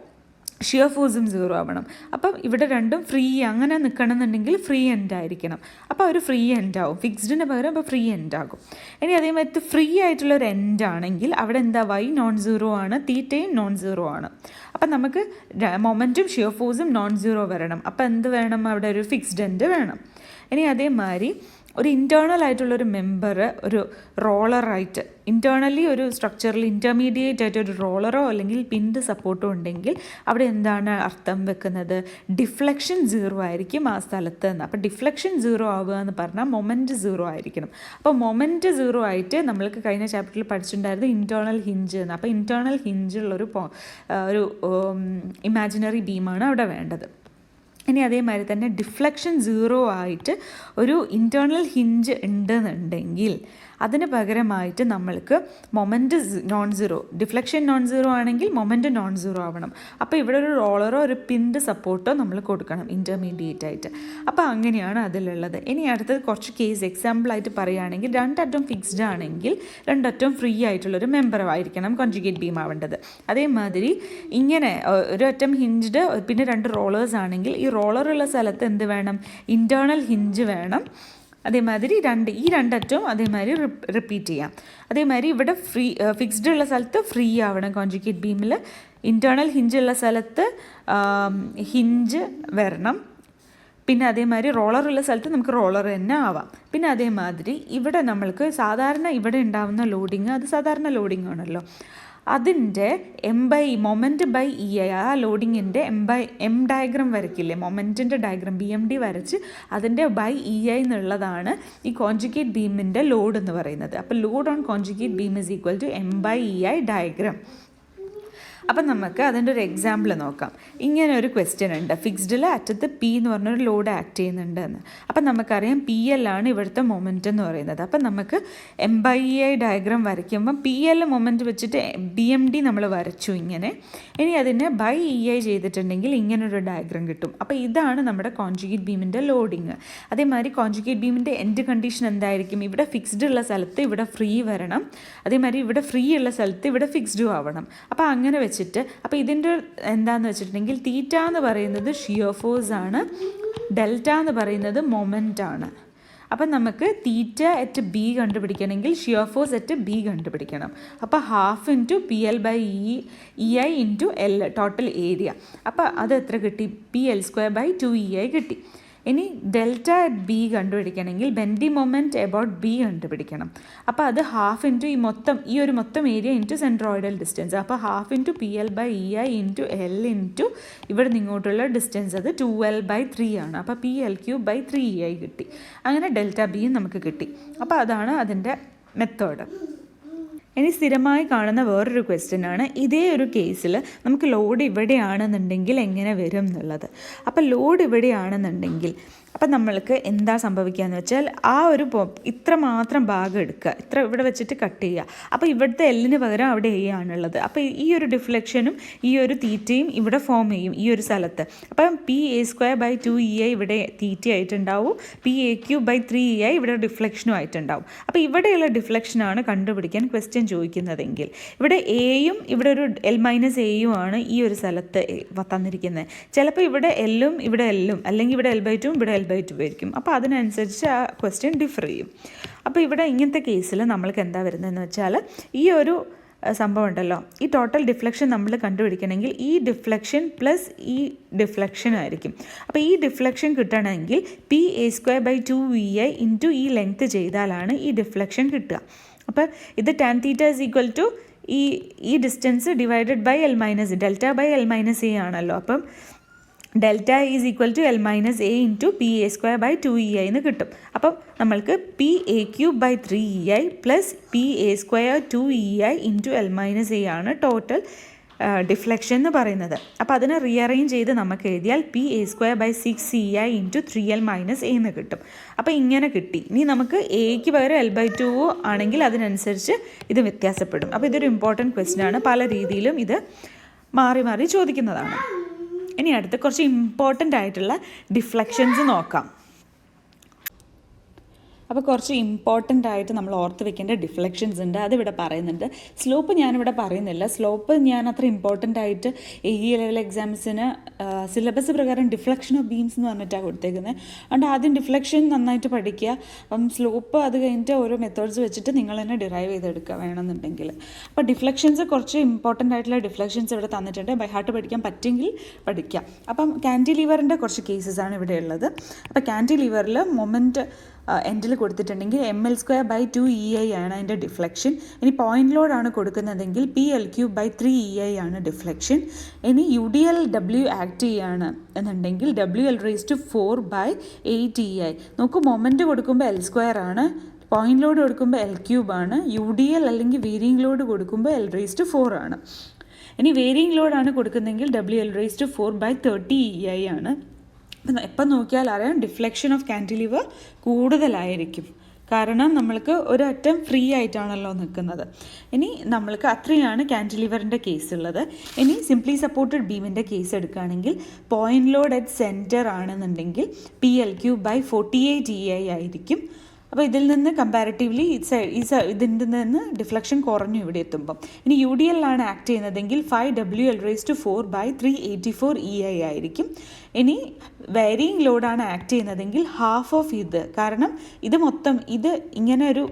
ഷിയർ ഫോഴ്സും 0 ആവണം. അപ്പം ഇവിടെ രണ്ടും ഫ്രീ അങ്ങനെ നിൽക്കണമെന്നുണ്ടെങ്കിൽ ഫ്രീ എൻഡ് ആയിരിക്കണം. അപ്പോൾ ഒരു ഫ്രീ എൻഡ് ആവും, ഫിക്സ്ഡിന് പകരം അപ്പോൾ ഫ്രീ എൻഡ് ആകും. ഇനി അതേമാതിരി ഫ്രീ ആയിട്ടുള്ളൊരു എൻഡ് ആണെങ്കിൽ അവിടെ എന്താ വൈ നോൺ 0 ആണ്, തീറ്റയും നോൺ 0 ആണ്. അപ്പം നമുക്ക് മൊമെൻറ്റും ഷിയർ ഫോഴ്സും നോൺ 0 വരണം. അപ്പോൾ എന്ത് വേണം? അവിടെ ഒരു ഫിക്സ്ഡ് എൻഡ് വേണം. ഇനി അതേമാതിരി ഒരു ഇൻറ്റേർണൽ ആയിട്ടുള്ളൊരു മെമ്പർ ഒരു റോളറായിട്ട് ഇൻറ്റേർണലി ഒരു സ്ട്രക്ചറിൽ ഇൻ്റർമീഡിയറ്റ് ആയിട്ട് ഒരു റോളറോ അല്ലെങ്കിൽ പിൻഡ് സപ്പോർട്ടോ ഉണ്ടെങ്കിൽ അവിടെ എന്താണ് അർത്ഥം വെക്കുന്നത്? ഡിഫ്ലക്ഷൻ 0 ആയിരിക്കും ആ സ്ഥലത്ത് നിന്ന്. അപ്പോൾ ഡിഫ്ലക്ഷൻ 0 ആവുക എന്ന് പറഞ്ഞാൽ മൊമെൻറ്റ് 0 ആയിരിക്കണം. അപ്പോൾ മൊമെൻറ്റ് 0 ആയിട്ട് നമ്മൾക്ക് കഴിഞ്ഞ ചാപ്റ്ററിൽ പഠിച്ചിട്ടുണ്ടായിരുന്നു ഇൻറ്റേർണൽ ഹിഞ്ച് എന്ന്. അപ്പോൾ ഇൻറ്റേർണൽ ഹിഞ്ചുള്ളൊരു ഇമാജിനറി ബീമാണ് അവിടെ വേണ്ടത്. ഇനി അതേമാതിരി തന്നെ ഡിഫ്ലക്ഷൻ 0 ആയിട്ട് ഒരു ഇൻറ്റേർണൽ ഹിഞ്ച് ഉണ്ടെന്നുണ്ടെങ്കിൽ അതിന് പകരമായിട്ട് നമ്മൾക്ക് മൊമെൻറ്റ് നോൺ 0, ഡിഫ്ലക്ഷൻ നോൺ 0 ആണെങ്കിൽ മൊമെൻറ്റ് നോൺ 0 ആവണം. അപ്പോൾ ഇവിടെ ഒരു റോളറോ ഒരു പിൻഡ് സപ്പോർട്ടോ നമ്മൾ കൊടുക്കണം ഇൻ്റർമീഡിയറ്റ് ആയിട്ട്. അപ്പോൾ അങ്ങനെയാണ് അതിലുള്ളത്. ഇനി അടുത്തത് കുറച്ച് കേസ് എക്സാമ്പിളായിട്ട് പറയുകയാണെങ്കിൽ രണ്ടറ്റം ഫിക്സ്ഡ് ആണെങ്കിൽ രണ്ടറ്റം ഫ്രീ ആയിട്ടുള്ളൊരു മെമ്പർ ആയിരിക്കണം കോൺജുഗേറ്റ് ബീം ആവേണ്ടത്. അതേമാതിരി ഇങ്ങനെ ഒരു അറ്റം ഹിഞ്ച്ഡ് പിന്നെ രണ്ട് റോളേഴ്സ് ആണെങ്കിൽ ഈ റോളറുള്ള സ്ഥലത്ത് എന്ത് വേണം? ഇൻറ്റേർണൽ ഹിഞ്ച് വേണം. അതേമാതിരി ഈ രണ്ടറ്റവും അതേമാതിരി റിപ്പീറ്റ് ചെയ്യാം. അതേമാതിരി ഇവിടെ ഫിക്സ്ഡ് ഉള്ള സ്ഥലത്ത് ഫ്രീ ആവണം കോൺജുഗേറ്റ് ബീമിൽ. ഇൻറ്റേർണൽ ഹിഞ്ച് ഉള്ള സ്ഥലത്ത് ഹിഞ്ച് വരണം. പിന്നെ അതേമാതിരി റോളറുള്ള സ്ഥലത്ത് നമുക്ക് റോളർ തന്നെ ആവാം. പിന്നെ അതേമാതിരി ഇവിടെ നമ്മൾക്ക് സാധാരണ ഇവിടെ ഉണ്ടാവുന്ന ലോഡിങ് അത് സാധാരണ ലോഡിങ് ആണല്ലോ, അതിൻ്റെ മൊമെൻറ്റ് ബൈ ഇ ഐ ആ ലോഡിങ്ങിൻ്റെ എം ഡയഗ്രം വരയ്ക്കില്ലേ, മൊമെൻറ്റിൻ്റെ ഡയഗ്രം BMD വരച്ച് അതിൻ്റെ ബൈ ഇ ഐ എന്നുള്ളതാണ് ഈ കോൺജുഗേറ്റ് ബീമിൻ്റെ ലോഡ് എന്ന് പറയുന്നത്. അപ്പോൾ load on conjugate beam is equal to M/EI diagram. അപ്പം നമുക്ക് അതിൻ്റെ ഒരു എക്സാമ്പിൾ നോക്കാം. ഇങ്ങനെ ഒരു ക്വസ്റ്റ്യൻ ഉണ്ട്, ഫിക്സ്ഡിൽ അറ്റത്ത് P എന്ന് പറഞ്ഞൊരു ലോഡ് ആക്ട് ചെയ്യുന്നുണ്ട് എന്ന്. അപ്പം നമുക്കറിയാം PL ആണ് ഇവിടുത്തെ മൊമെൻറ്റ് എന്ന് പറയുന്നത്. അപ്പം നമുക്ക് M/EI ഡയഗ്രാം വരയ്ക്കുമ്പം PL മൊമെൻറ്റ് വെച്ചിട്ട് BMD നമ്മൾ വരച്ചു ഇങ്ങനെ. ഇനി അതിനെ ബൈ EI ചെയ്തിട്ടുണ്ടെങ്കിൽ ഇങ്ങനൊരു ഡയഗ്രാം കിട്ടും. അപ്പോൾ ഇതാണ് നമ്മുടെ കോൺജുഗേറ്റ് ബീമിൻ്റെ ലോഡിങ്. അതേമാതിരി കോൺജുഗേറ്റ് ബീമിൻ്റെ എൻഡ് കണ്ടീഷൻ എന്തായിരിക്കും? ഇവിടെ ഫിക്സ്ഡ് ഉള്ള സ്ഥലത്ത് ഇവിടെ ഫ്രീ വരണം, അതേമാതിരി ഇവിടെ ഫ്രീ ഉള്ള സ്ഥലത്ത് ഇവിടെ ഫിക്സ്ഡും ആവണം. അപ്പോൾ അങ്ങനെ വെച്ചിട്ട് അപ്പോൾ ഇതിൻ്റെ എന്താണെന്ന് വെച്ചിട്ടുണ്ടെങ്കിൽ തീറ്റ എന്ന് പറയുന്നത് ഷിയർ ഫോഴ്സ് ആണ്, ഡെൽറ്റ എന്ന് പറയുന്നത് മൊമെൻ്റ് ആണ്. അപ്പം നമുക്ക് തീറ്റ അറ്റ് B കണ്ടുപിടിക്കണമെങ്കിൽ ഷിയർ ഫോഴ്സ് അറ്റ് B കണ്ടുപിടിക്കണം. അപ്പോൾ ½ into PL/EI into L total area. അപ്പോൾ അത് എത്ര കിട്ടി? PL²/2EI കിട്ടി. ഇനി ഡെൽറ്റ അറ്റ് B കണ്ടുപിടിക്കണമെങ്കിൽ ബെൻഡി മൊമെൻറ്റ് എബൌട്ട് B കണ്ടുപിടിക്കണം. അപ്പോൾ അത് ½ ഇൻറ്റു ഈ ഒരു മൊത്തം ഏരിയ ഇൻറ്റു സെൻട്രോയിഡൽ ഡിസ്റ്റൻസ്. അപ്പോൾ ½ into PL/EI into L into ഇവിടെ നിങ്ങോട്ടുള്ള ഡിസ്റ്റൻസ് അത് 2L/3 ആണ്. അപ്പോൾ PL³/3EI കിട്ടി. അങ്ങനെ ഡെൽറ്റ B നമുക്ക് കിട്ടി. അപ്പോൾ അതാണ് അതിൻ്റെ മെത്തേഡ്. ഇനി സ്ഥിരമായി കാണുന്ന വേറൊരു ക്വസ്റ്റ്യനാണ് ഇതേ ഒരു കേസിൽ നമുക്ക് ലോഡ് ഇവിടെയാണെന്നുണ്ടെങ്കിൽ എങ്ങനെ വരും എന്നുള്ളത്. അപ്പോൾ ലോഡ് ഇവിടെയാണെന്നുണ്ടെങ്കിൽ അപ്പം നമ്മൾക്ക് എന്താ സംഭവിക്കുക എന്ന് വെച്ചാൽ ആ ഒരു ഇത്ര മാത്രം ഭാഗം എടുക്കുക, ഇത്ര ഇവിടെ വെച്ചിട്ട് കട്ട് ചെയ്യുക. അപ്പോൾ ഇവിടുത്തെ എല്ലിന് പകരം അവിടെ എ ആണുള്ളത്. അപ്പോൾ ഈ ഒരു ഡിഫ്ലക്ഷനും ഈ ഒരു തീറ്റയും ഇവിടെ ഫോം ചെയ്യും ഈ ഒരു സ്ഥലത്ത്. അപ്പം PA²/2EI ഇവിടെ തീറ്റ ആയിട്ടുണ്ടാവും, PA³/3EI ഇവിടെ ഡിഫ്ലക്ഷനും ആയിട്ടുണ്ടാവും. അപ്പോൾ ഇവിടെയുള്ള ഡിഫ്ലക്ഷനാണ് കണ്ടുപിടിക്കാൻ ക്വസ്റ്റ്യൻ ചോദിക്കുന്നതെങ്കിൽ ഇവിടെ എയും ഇവിടെ ഒരു L-Aയും ആണ് ഈ ഒരു സ്ഥലത്ത് തന്നിരിക്കുന്നത്. ചിലപ്പോൾ ഇവിടെ എല്ലും ഇവിടെ എല്ലും അല്ലെങ്കിൽ ഇവിടെ L/2 ഇവിടെ L/2 ആയിരിക്കും. അപ്പോൾ അതിനനുസരിച്ച് ആ ക്വസ്റ്റ്യൻ ഡിഫർ ചെയ്യും. അപ്പോൾ ഇവിടെ ഇങ്ങനത്തെ കേസിൽ നമ്മൾക്ക് എന്താ വരുന്നതെന്ന് വെച്ചാൽ ഈ ഒരു സംഭവം ഉണ്ടല്ലോ, ഈ ടോട്ടൽ ഡിഫ്ലക്ഷൻ നമ്മൾ കണ്ടുപിടിക്കണമെങ്കിൽ ഈ ഡിഫ്ലക്ഷൻ പ്ലസ് ഈ ഡിഫ്ലക്ഷൻ ആയിരിക്കും. അപ്പോൾ ഈ ഡിഫ്ലക്ഷൻ കിട്ടണമെങ്കിൽ PA²/2EI ഇൻറ്റു ഈ ലെങ്ത്ത് ചെയ്താലാണ് ഈ ഡിഫ്ലക്ഷൻ കിട്ടുക. അപ്പോൾ ഇത് tan θ ഇസ് ഈക്വൽ ടു ഈ distance divided by L- delta ആണല്ലോ. അപ്പം delta is equal to L-A into PA²/2EI എന്ന് കിട്ടും. അപ്പം നമ്മൾക്ക് PA³/3EI plus PA²/2EI into L-A ആണ് ടോട്ടൽ ഡിഫ്ലക്ഷൻ എന്ന് പറയുന്നത്. അപ്പോൾ അതിനെ റീഅറേഞ്ച് ചെയ്ത് നമുക്ക് എഴുതിയാൽ PA²/6CI × 3L - A എന്ന് കിട്ടും. അപ്പോൾ ഇങ്ങനെ കിട്ടി. ഇനി നമുക്ക് എക്ക് പകരം L/2 ആണെങ്കിൽ അതിനനുസരിച്ച് ഇത് വ്യത്യാസപ്പെടും. അപ്പോൾ ഇതൊരു ഇമ്പോർട്ടൻറ്റ് ക്വസ്റ്റ്യൻ ആണ്. പല രീതിയിലും ഇത് മാറി മാറി ചോദിക്കുന്നതാണ്. ഇനി അടുത്ത് കുറച്ച് ഇമ്പോർട്ടൻ്റ് ആയിട്ടുള്ള ഡിഫ്ലക്ഷൻസ് നോക്കാം. അപ്പോൾ കുറച്ച് ഇമ്പോർട്ടൻ്റ് ആയിട്ട് നമ്മൾ ഓർത്ത് വെക്കേണ്ട ഡിഫ്ലക്ഷൻസ് ഉണ്ട്, അതിവിടെ പറയുന്നുണ്ട്. സ്ലോപ്പ് ഞാനിവിടെ പറയുന്നില്ല. സ്ലോപ്പ് ഞാൻ അത്ര ഇമ്പോർട്ടൻ്റ് ആയിട്ട് AE ലെവൽ എക്സാംസിന് സിലബസ് പ്രകാരം ഡിഫ്ലക്ഷൻ ഓഫ് ബീംസ് എന്ന് പറഞ്ഞിട്ടാണ് കൊടുത്തേക്കുന്നത്. അതുകൊണ്ട് ആദ്യം ഡിഫ്ലക്ഷൻ നന്നായിട്ട് പഠിക്കുക. അപ്പം സ്ലോപ്പ് അത് കഴിഞ്ഞിട്ട് ഓരോ മെത്തേഡ്സ് വെച്ചിട്ട് നിങ്ങൾ തന്നെ ഡിറൈവ് ചെയ്തെടുക്കുക വേണമെന്നുണ്ടെങ്കിൽ. അപ്പോൾ ഡിഫ്ലക്ഷൻസ് കുറച്ച് ഇമ്പോർട്ടൻ്റ് ആയിട്ടുള്ള ഡിഫ്ലക്ഷൻസ് ഇവിടെ തന്നിട്ടുണ്ട്. ബൈ ഹാർട്ട് പഠിക്കാൻ പറ്റുമെങ്കിൽ പഠിക്കാം. അപ്പം കാൻറ്റിലീവറിൻ്റെ കുറച്ച് കേസസ് ആണ് ഇവിടെ ഉള്ളത്. അപ്പോൾ കാൻറ്റിലീവറിൽ മൊമെൻറ്റ് എൻഡിൽ കൊടുത്തിട്ടുണ്ടെങ്കിൽ ML²/2EI ആണ് അതിൻ്റെ ഡിഫ്ലക്ഷൻ. ഇനി പോയിന്റ് ലോഡാണ് കൊടുക്കുന്നതെങ്കിൽ PL³/3EI ആണ് ഡിഫ്ലക്ഷൻ. ഇനി UDLW ആക്ട് ചെയ്യുകയാണ് എന്നുണ്ടെങ്കിൽ WL⁴/8EI. നോക്കൂ, മൊമെൻറ്റ് കൊടുക്കുമ്പോൾ L² ആണ്, പോയിന്റ് ലോഡ് കൊടുക്കുമ്പോൾ L³ ആണ്, UDL അല്ലെങ്കിൽ വേരിയിങ് ലോഡ് കൊടുക്കുമ്പോൾ L⁴ ആണ്. ഇനി വേരിയിങ് ലോഡാണ് കൊടുക്കുന്നതെങ്കിൽ WL⁴/30EI ആണ്. എപ്പം നോക്കിയാൽ അറിയാം ഡിഫ്ലക്ഷൻ ഓഫ് കാൻറ്റിലിവർ കൂടുതലായിരിക്കും. കാരണം നമ്മൾക്ക് ഒരറ്റം ഫ്രീ ആയിട്ടാണല്ലോ നിൽക്കുന്നത്. ഇനി നമ്മൾക്ക് അത്രയാണ് കാൻറ്റിലിവറിൻ്റെ കേസ് ഉള്ളത്. ഇനി സിംപ്ലി സപ്പോർട്ടഡ് ബീമിൻ്റെ കേസ് എടുക്കുകയാണെങ്കിൽ പോയിന്റ് ലോഡ് അറ്റ് സെൻറ്റർ ആണെന്നുണ്ടെങ്കിൽ PL³/48EI ആയിരിക്കും. അപ്പോൾ ഇതിൽ നിന്ന് കമ്പാരിറ്റീവ്ലി ഇതിൻ്റെ നിന്ന് ഡിഫ്ലക്ഷൻ കുറഞ്ഞു ഇവിടെ എത്തുമ്പം. ഇനി UDL ആണ് ആക്ട് ചെയ്യുന്നതെങ്കിൽ 5WL⁴/384EI ആയിരിക്കും. ഇനി വേരിയിങ് ലോഡാണ് ആക്ട് ചെയ്യുന്നതെങ്കിൽ ഹാഫ് ഓഫ് ഇത്, കാരണം ഇത് മൊത്തം ഇത് ഇങ്ങനെ ഒരു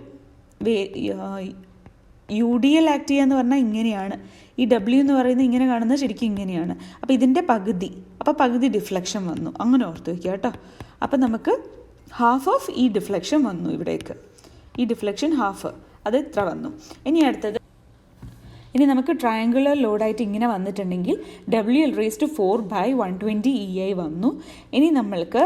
UDL ആക്ട് ചെയ്യുക എന്ന് പറഞ്ഞാൽ ഇങ്ങനെയാണ്, ഈ W എന്ന് പറയുന്നത് ഇങ്ങനെ കാണുന്നത് ശരിക്കും ഇങ്ങനെയാണ്. അപ്പോൾ ഇതിൻ്റെ പകുതി, അപ്പോൾ പകുതി ഡിഫ്ലക്ഷൻ വന്നു, അങ്ങനെ ഓർത്ത് വയ്ക്കുക കേട്ടോ. അപ്പോൾ നമുക്ക് ഹാഫ് ഓഫ് ഈ ഡിഫ്ലക്ഷൻ വന്നു ഇവിടേക്ക്, ഈ ഡിഫ്ലക്ഷൻ ഹാഫ്, അത് ഇത്ര വന്നു. ഇനി അടുത്തത്, ഇനി നമുക്ക് ട്രയാങ്കുലർ ലോഡായിട്ട് ഇങ്ങനെ വന്നിട്ടുണ്ടെങ്കിൽ WL⁴/120EI വന്നു. ഇനി നമ്മൾക്ക്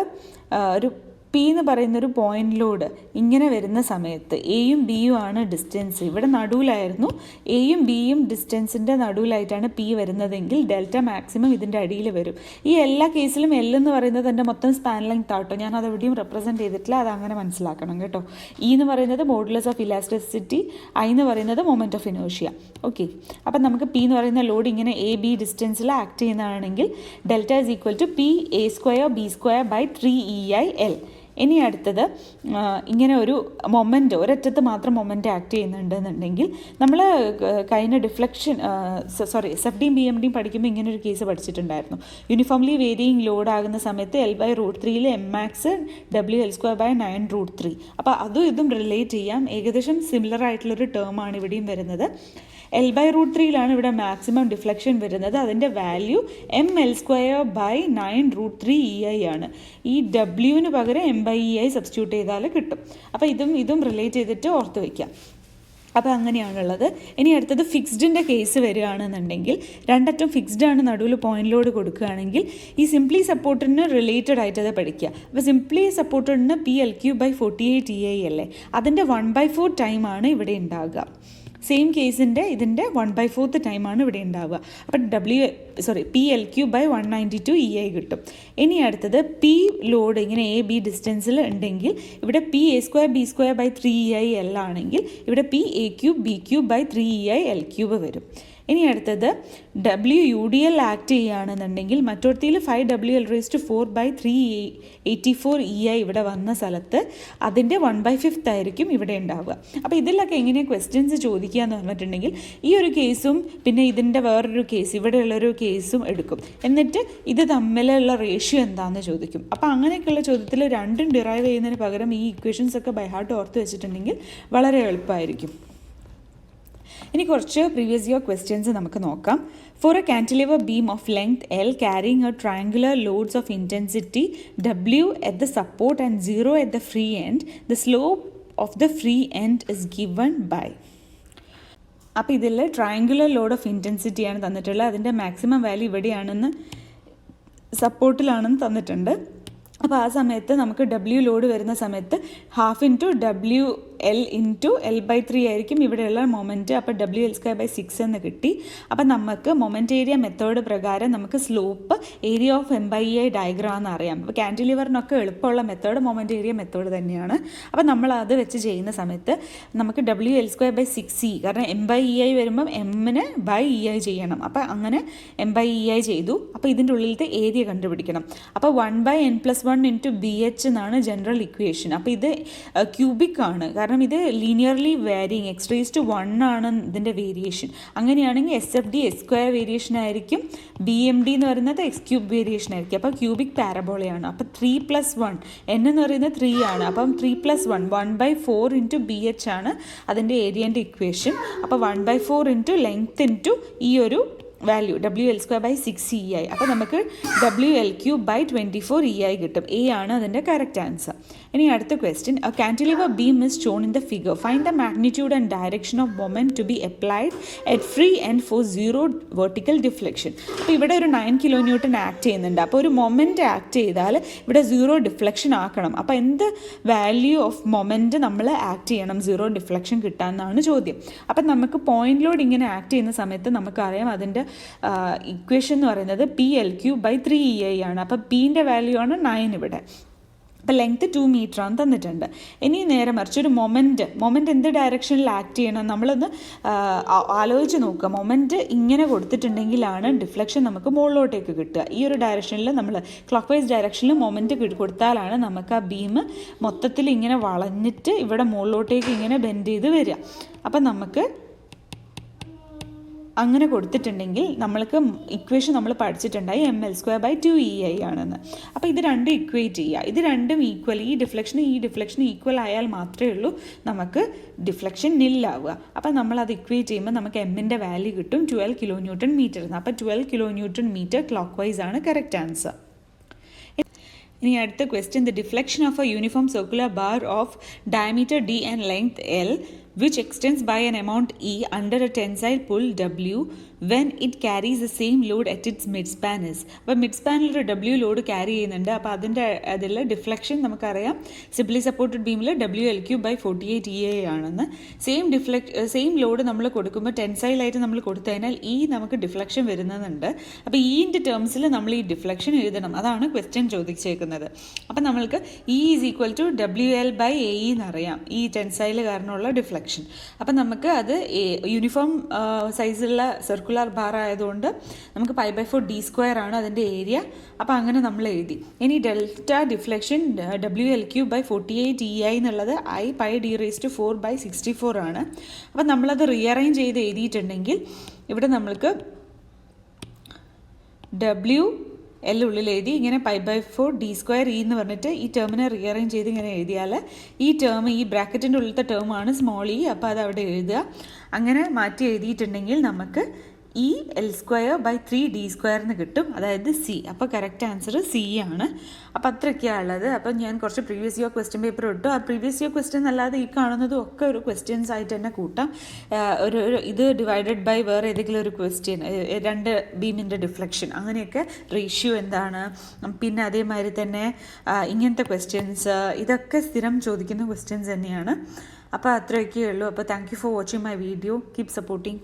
ഒരു P എന്ന് പറയുന്നൊരു പോയിന്റ് ലോഡ് ഇങ്ങനെ വരുന്ന സമയത്ത് എയും ബിയും ആണ് ഡിസ്റ്റൻസ്. ഇവിടെ നടുവിലായിരുന്നു, എയും ബിയും ഡിസ്റ്റൻസിൻ്റെ നടുവിലായിട്ടാണ് P വരുന്നതെങ്കിൽ ഡെൽറ്റ മാക്സിമം ഇതിൻ്റെ അടിയിൽ വരും. ഈ എല്ലാ കേസിലും L എന്ന് പറയുന്നത് എൻ്റെ മൊത്തം സ്പാൻ ലെങ്ത് ആട്ടോ, ഞാൻ അതെവിടെയും റെപ്രസെൻറ്റ് ചെയ്തിട്ടില്ല, അതങ്ങനെ മനസ്സിലാക്കണം കേട്ടോ. E എന്ന് പറയുന്നത് മോഡുലസ് ഓഫ് ഇലാസ്റ്റിസിറ്റി, I എന്ന് പറയുന്നത് മൊമെൻറ്റ് ഓഫ് ഇനേർഷ്യ. ഓക്കെ, അപ്പം നമുക്ക് P എന്ന് പറയുന്ന ലോഡ് ഇങ്ങനെ AB ഡിസ്റ്റൻസിൽ ആക്ട് ചെയ്യുന്നതാണെങ്കിൽ ഡെൽറ്റ = PA²B²/3EIL. ഇനി അടുത്തത്, ഇങ്ങനെ ഒരു മൊമെൻറ്റ് ഒരറ്റത്ത് മാത്രം മൊമെൻറ്റ് ആക്ട് ചെയ്യുന്നുണ്ടെന്നുണ്ടെങ്കിൽ നമ്മൾ കഴിഞ്ഞ SFDയും BMDയും പഠിക്കുമ്പോൾ ഇങ്ങനെ ഒരു കേസ് പഠിച്ചിട്ടുണ്ടായിരുന്നു. യൂണിഫോംലി വേരിയിങ് ലോഡ് ആകുന്ന സമയത്ത് L/√3 Mmax WL²/9√3. അപ്പോൾ അതും ഇതും റിലേറ്റ് ചെയ്യാം. ഏകദേശം സിമിലർ ആയിട്ടുള്ളൊരു ടേമാണ് ഇവിടെയും വരുന്നത്. L/√3 ഇവിടെ മാക്സിമം ഡിഫ്ലക്ഷൻ വരുന്നത്, അതിൻ്റെ വാല്യൂ ML²/9√3EI ആണ്. ഈ W പകരം M/EI സബ്സ്റ്റിറ്റ്യൂട്ട് ചെയ്താൽ കിട്ടും. അപ്പോൾ ഇതും റിലേറ്റ് ചെയ്തിട്ട് ഓർത്ത് വയ്ക്കാം. അപ്പോൾ അങ്ങനെയാണുള്ളത്. ഇനി അടുത്തത് ഫിക്സ്ഡിൻ്റെ കേസ് വരികയാണെന്നുണ്ടെങ്കിൽ രണ്ടറ്റം ഫിക്സ്ഡ് ആണ്, നടുവിൽ പോയിന്റ് ലോഡ് കൊടുക്കുകയാണെങ്കിൽ ഈ സിംപ്ലി സപ്പോർട്ടിന് റിലേറ്റഡ് ആയിട്ട് അത് പഠിക്കുക. അപ്പോൾ സിംപ്ലി സപ്പോർട്ടിന് PL³/48EI അല്ലേ, അതിൻ്റെ 1/4 ടൈമാണ് ഇവിടെ ഉണ്ടാകുക. സെയിം കേസിൻ്റെ ഇതിൻ്റെ 1/4 ടൈമാണ് ഇവിടെ ഉണ്ടാവുക. അപ്പം PL³/192EI കിട്ടും. ഇനി അടുത്തത് P ലോഡ് ഇങ്ങനെ AB ഡിസ്റ്റൻസിൽ ഉണ്ടെങ്കിൽ ഇവിടെ PA²B²/3EIL ആണെങ്കിൽ ഇവിടെ PA³B³/3EIL³ വരും. ഇനി അടുത്തത് WUDL ആക്ട് ചെയ്യുകയാണെന്നുണ്ടെങ്കിൽ മറ്റൊരുത്തിയിൽ 5WL⁴/384EI ഇവിടെ വന്ന സ്ഥലത്ത് അതിൻ്റെ 1/5 ആയിരിക്കും ഇവിടെ ഉണ്ടാവുക. അപ്പോൾ ഇതിലൊക്കെ എങ്ങനെയാണ് ക്വസ്റ്റ്യൻസ് ചോദിക്കുക എന്ന് പറഞ്ഞിട്ടുണ്ടെങ്കിൽ ഈ ഒരു കേസും പിന്നെ ഇതിൻ്റെ വേറൊരു കേസ് ഇവിടെയുള്ളൊരു കേസും എടുക്കും, എന്നിട്ട് ഇത് തമ്മിലുള്ള റേഷ്യോ എന്താണെന്ന് ചോദിക്കും. അപ്പോൾ അങ്ങനെയൊക്കെയുള്ള ചോദ്യത്തിൽ രണ്ടും ഡിറൈവ് ചെയ്യുന്നതിന് പകരം ഈ ഇക്വേഷൻസ് ഒക്കെ ബൈ ഹാർട്ട് ഓർത്ത് വെച്ചിട്ടുണ്ടെങ്കിൽ വളരെ എളുപ്പമായിരിക്കും. ഇനി കുറച്ച് പ്രീവിയസ് ഇയർ ക്വസ്റ്റ്യൻസ് നമുക്ക് നോക്കാം. For a cantilever beam of length L carrying a triangular loads of intensity W at the support and 0 at the free end, the slope of the free end is given by. അപ്പോൾ ഇതിൽ triangular load of ഇൻറ്റൻസിറ്റിയാണ് തന്നിട്ടുള്ളത്. അതിൻ്റെ maximum value ഇവിടെയാണെന്ന് സപ്പോർട്ടിലാണെന്ന് തന്നിട്ടുണ്ട്. അപ്പോൾ ആ സമയത്ത് നമുക്ക് W load വരുന്ന സമയത്ത് 1/2 × W എൽ ഇൻറ്റു L/3 ആയിരിക്കും ഇവിടെയുള്ള മൊമെൻറ്റ്. അപ്പോൾ WL²/6 എന്ന് കിട്ടി. അപ്പം നമുക്ക് മൊമെൻറ്റ് ഏരിയ മെത്തേഡ് പ്രകാരം നമുക്ക് slope area of M/E diagram എന്ന് അറിയാം. അപ്പോൾ ക്യാൻറ്റിലിവറിനൊക്കെ എളുപ്പമുള്ള മെത്തേഡ് മൊമെൻറ്റ് ഏരിയ മെത്തേഡ് തന്നെയാണ്. അപ്പോൾ നമ്മൾ അത് വെച്ച് ചെയ്യുന്ന സമയത്ത് നമുക്ക് WL²/6E, കാരണം M/EI വരുമ്പം എമ്മിന് ബൈ EI ചെയ്യണം. അപ്പോൾ അങ്ങനെ M/EI ചെയ്തു. അപ്പോൾ ഇതിൻ്റെ ഉള്ളിലത്തെ ഏരിയ കണ്ടുപിടിക്കണം. അപ്പോൾ 1/n+1 ഇൻറ്റു BH എന്നാണ് ജനറൽ ഇക്വേഷൻ. അപ്പോൾ ഇത് ക്യൂബിക് ആണ്, കാരണം ഇത് ലീനിയർലി വാരിയിങ് x⁻1 ആണ് ഇതിൻ്റെ വേരിയേഷൻ. അങ്ങനെയാണെങ്കിൽ SFD S² വേരിയേഷൻ ആയിരിക്കും, BMD എന്ന് പറയുന്നത് x³ വേരിയേഷൻ ആയിരിക്കും. അപ്പോൾ ക്യൂബിക് പാരബോളയാണ്. അപ്പോൾ 3+1 n എന്ന് പറയുന്നത് 3 ആണ്. അപ്പം 3+1 1/4 ഇൻറ്റു BH ആണ് അതിൻ്റെ ഏരിയൻ്റെ ഇക്വേഷൻ. അപ്പോൾ 1/4 ഇൻറ്റു ലെങ്ത് ഇൻറ്റു ഈ ഒരു വാല്യൂ WL²/6EI. അപ്പോൾ നമുക്ക് WL³/24EI കിട്ടും. എ ആണ് അതിൻ്റെ കറക്റ്റ് ആൻസർ. ഇനി അടുത്ത question, a cantilever beam is shown in the figure. Find the magnitude and direction of moment to be applied at free end for 0 vertical deflection. അപ്പോൾ ഇവിടെ ഒരു 9 kN ആക്ട് ചെയ്യുന്നുണ്ട്. അപ്പോൾ ഒരു മൊമെൻറ്റ് ആക്ട് ചെയ്താൽ ഇവിടെ 0 ഡിഫ്ലക്ഷൻ ആക്കണം. അപ്പോൾ എന്ത് വാല്യൂ ഓഫ് മൊമെൻറ്റ് നമ്മൾ ആക്ട് ചെയ്യണം 0 ഡിഫ്ലക്ഷൻ കിട്ടാമെന്നാണ് ചോദ്യം. അപ്പം നമുക്ക് പോയിന്റ് ലോഡ് ഇങ്ങനെ ആക്ട് ചെയ്യുന്ന സമയത്ത് നമുക്കറിയാം അതിൻ്റെ ഇക്വേഷൻ എന്ന് പറയുന്നത് PL³/3EI ആണ്. അപ്പോൾ പീൻ്റെ വാല്യൂ ആണ് 9 ഇവിടെ. അപ്പോൾ ലെങ്ത് 2 മീറ്റർ ആണ് തന്നിട്ടുണ്ട്. ഇനി നേരെ മറിച്ച് ഒരു മൊമെൻറ്റ് എന്ത് ഡയറക്ഷനിൽ ആക്ട് ചെയ്യണം നമ്മളൊന്ന് ആലോചിച്ച് നോക്കുക. മൊമെൻറ്റ് ഇങ്ങനെ കൊടുത്തിട്ടുണ്ടെങ്കിലാണ് ഡിഫ്ലക്ഷൻ നമുക്ക് മുകളിലോട്ടേക്ക് കിട്ടുക. ഈ ഒരു ഡയറക്ഷനിൽ നമ്മൾ ക്ലോക്ക് വൈസ് ഡയറക്ഷനിൽ മൊമെൻറ്റ് കൊടുത്താലാണ് നമുക്ക് ആ ബീം മൊത്തത്തിൽ ഇങ്ങനെ വളഞ്ഞിട്ട് ഇവിടെ മുകളിലോട്ടേക്ക് ഇങ്ങനെ ബെൻഡ് ചെയ്ത് വരിക. അപ്പം നമുക്ക് അങ്ങനെ കൊടുത്തിട്ടുണ്ടെങ്കിൽ നമ്മൾക്ക് ഇക്വേഷൻ നമ്മൾ പഠിച്ചിട്ടുണ്ടായി ML²/2EI ആണെന്ന്. അപ്പോൾ ഇത് രണ്ടും ഇക്വേറ്റ് ചെയ്യുക. ഇത് രണ്ടും ഈക്വൽ, ഈ ഡിഫ്ലക്ഷൻ ഈക്വൽ ആയാൽ മാത്രമേ ഉള്ളൂ നമുക്ക് ഡിഫ്ലക്ഷൻ നില്ലാവുക. അപ്പോൾ നമ്മളത് ഇക്വേറ്റ് ചെയ്യുമ്പോൾ നമുക്ക് എമ്മിൻ്റെ വാല്യൂ കിട്ടും 12 kN/m. അപ്പോൾ 12 kN/m ക്ലോക്ക് വൈസ് ആണ് കറക്റ്റ് ആൻസർ. ഇനി അടുത്ത question, the deflection of A uniform circular bar of diameter D and length L which extends by an amount E under a tensile pull W when it carries the same load at its midspan is. അപ്പോൾ മിഡ്സ്പാനിൽ ഒരു W load carry ചെയ്യുന്നുണ്ട്. അപ്പോൾ അതിൽ deflection നമുക്കറിയാം simply supported ബീമിൽ WL³/48EI ആണെന്ന്. Same load നമ്മൾ കൊടുക്കുമ്പോൾ ടെൻസൈലായിട്ട് നമ്മൾ കൊടുത്തു കഴിഞ്ഞാൽ നമുക്ക് ഡിഫ്ലക്ഷൻ വരുന്നുണ്ട്. അപ്പോൾ ഈൻ്റെ ടേംസിൽ നമ്മൾ ഈ ഡിഫ്ലക്ഷൻ എഴുതണം. അതാണ് ക്വസ്റ്റ്യൻ ചോദിച്ചേക്കുന്നത്. അപ്പം നമ്മൾക്ക് E = WL/AE എന്നറിയാം, ഈ ടെൻസൈൽ കാരണമുള്ള ഡിഫ്ലക്ഷൻ. അപ്പം നമുക്ക് അത് യൂണിഫോം സൈസുള്ള സർക്കുലർ ബാർ ആയതുകൊണ്ട് നമുക്ക് π/4d² ആണ് അതിൻ്റെ ഏരിയ. അപ്പോൾ അങ്ങനെ നമ്മൾ എഴുതി. ഇനി ഡെൽറ്റ ഡിഫ്ലക്ഷൻ WL³/48EI എന്നുള്ളത് IπD⁴/64 ആണ്. അപ്പം നമ്മളത് റീഅറേഞ്ച് ചെയ്ത് എഴുതിയിട്ടുണ്ടെങ്കിൽ ഇവിടെ നമ്മൾക്ക് WL ഉള്ളിൽ എഴുതി ഇങ്ങനെ π/4d² എന്ന് പറഞ്ഞിട്ട് ഈ ടേമിനെ റീഅറേഞ്ച് ചെയ്ത് ഇങ്ങനെ എഴുതിയാൽ ഈ ടേം ഈ ബ്രാക്കറ്റിൻ്റെ ഉള്ളിലത്തെ ടേമാണ് സ്മോൾ ഇ. അപ്പോൾ അത് അവിടെ എഴുതുക. അങ്ങനെ മാറ്റി എഴുതിയിട്ടുണ്ടെങ്കിൽ നമുക്ക് L²/3d² എന്ന് കിട്ടും, അതായത് C. അപ്പോൾ കറക്റ്റ് ആൻസർ C ആണ്. അപ്പോൾ അത്രയൊക്കെയാണ് ഉള്ളത്. അപ്പം ഞാൻ കുറച്ച് പ്രീവിയസ് ഇയർ ക്വസ്റ്റ്യൻ പേപ്പർ ഇട്ടു. ആ പ്രീവിയസ് ഇയർ ക്വസ്റ്റ്യൻ അല്ലാതെ ഈ കാണുന്നതും ഒക്കെ ഒരു ക്വസ്റ്റ്യൻസ് ആയിട്ട് തന്നെ കൂട്ടാം. ഇത് ഡിവൈഡഡ് ബൈ വേറെ ഏതെങ്കിലും ഒരു ക്വസ്റ്റ്യൻ, 2 ബീമിൻ്റെ ഡിഫ്ലക്ഷൻ, അങ്ങനെയൊക്കെ റേഷ്യോ എന്താണ്, പിന്നെ അതേമാതിരി തന്നെ ഇങ്ങനത്തെ ക്വസ്റ്റ്യൻസ്, ഇതൊക്കെ സ്ഥിരം ചോദിക്കുന്ന ക്വസ്റ്റ്യൻസ് തന്നെയാണ്. അപ്പോൾ അത്രയൊക്കെ ഉള്ളൂ. അപ്പോൾ thank you for watching my video. Keep supporting.